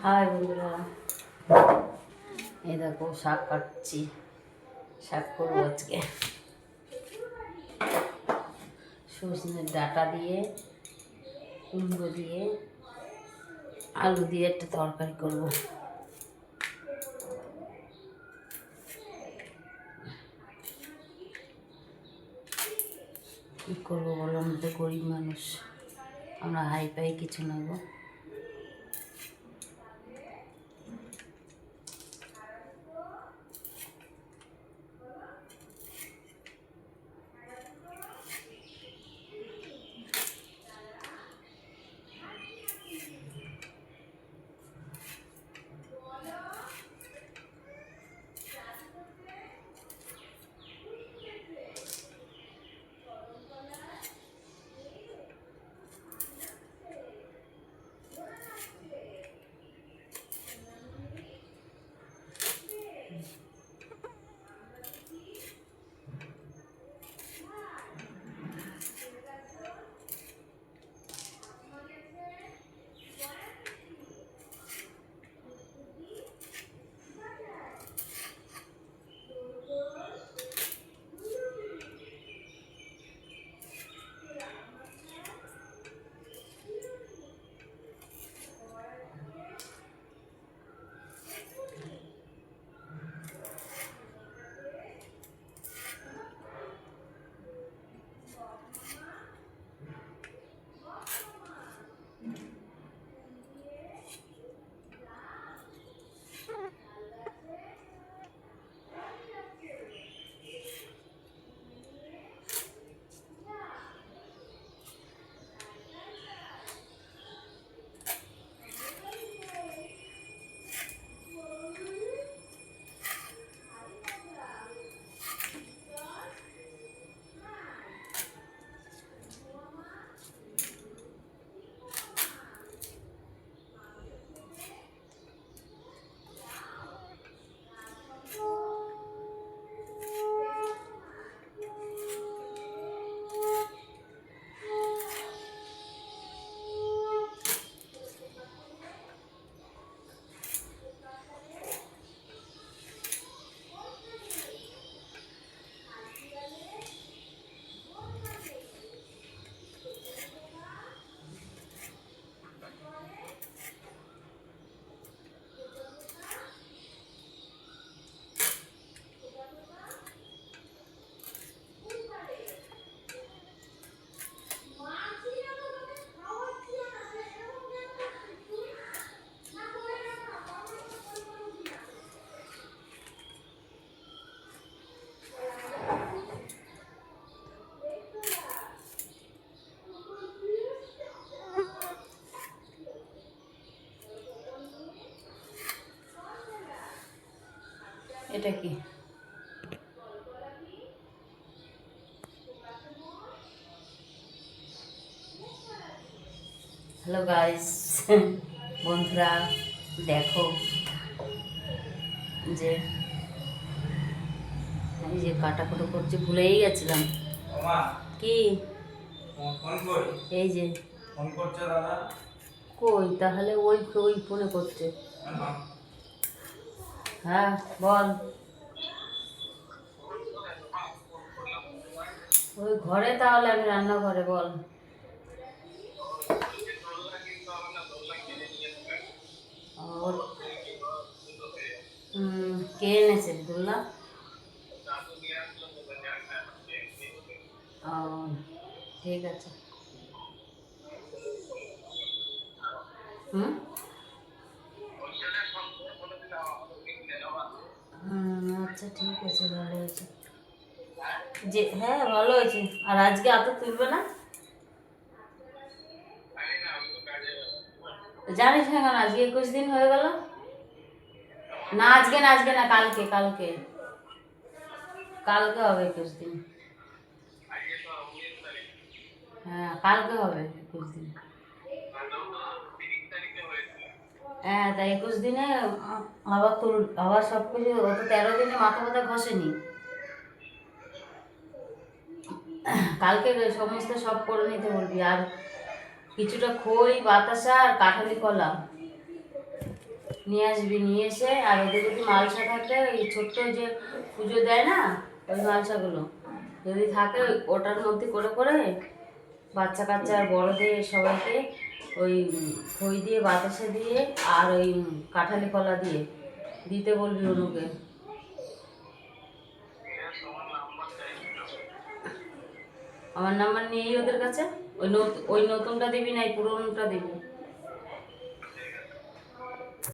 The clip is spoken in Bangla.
হাই বন্ধুরা, এই দেখো শাক কাটছি। শাক করবো আজকে সজনের ডাঁটা দিয়ে, কুমড়ো দিয়ে, আলু দিয়ে একটা তরকারি করবো। কী করবো বলো, আমরা তো গরিব মানুষ, আমরা হাই ফাই কিছু না গো। এটা কি? হ্যালো গাইস, বন্ধুরা দেখো, যে এই যে কাটাকুটো করছি, ভুলেই গেছিলাম। কি এই যে ফোন করছে দাদা, কই তাহলে ওই ওই ফোনে করছে। হ্যাঁ বল, ওই ঘরে, তাহলে আমি রান্নাঘরে। বল। কে এনেছে দুল্লা? ও ঠিক আছে। হুম, আচ্ছা ঠিক আছে, ভালো হয়েছে। যে হ্যাঁ ভালো হয়েছে। আর আজকে এত তুলবে না, জানিস না কেন? আজকে 21 দিন হয়ে গেল। না আজকে না, আজকে না, কালকে কালকে কালকে হবে 21 দিন। হ্যাঁ কালকে হবে 21 দিন। হ্যাঁ তাই 21 দিনে আবার তুল, আবার সব কিছু। অত 13 দিনে মাথা ব্যথা ঘষেনি। কালকে সমস্ত সব করে নিতে বলবি। আর কিছুটা খই, বাতাসা আর কাঁঠালি কলা নিয়ে আসবি, নিয়ে এসে আর ওদের যদি মালসা থাকে ওই ছোট্ট যে পুজো দেয় না ওই মালসাগুলো যদি থাকে ওটার মধ্যে করে করে বাচ্চা কাচ্চা আর বড়দের সবাইকে ওই খই দিয়ে বাতাসা দিয়ে আর ওই কাঁঠালি কলা দিয়ে দিতে বলবি অনুকে। আমার নাম্বার নিয়েই ওদের কাছে ওই নতুনটা দিবি না এই পুরোনোটা দিবি?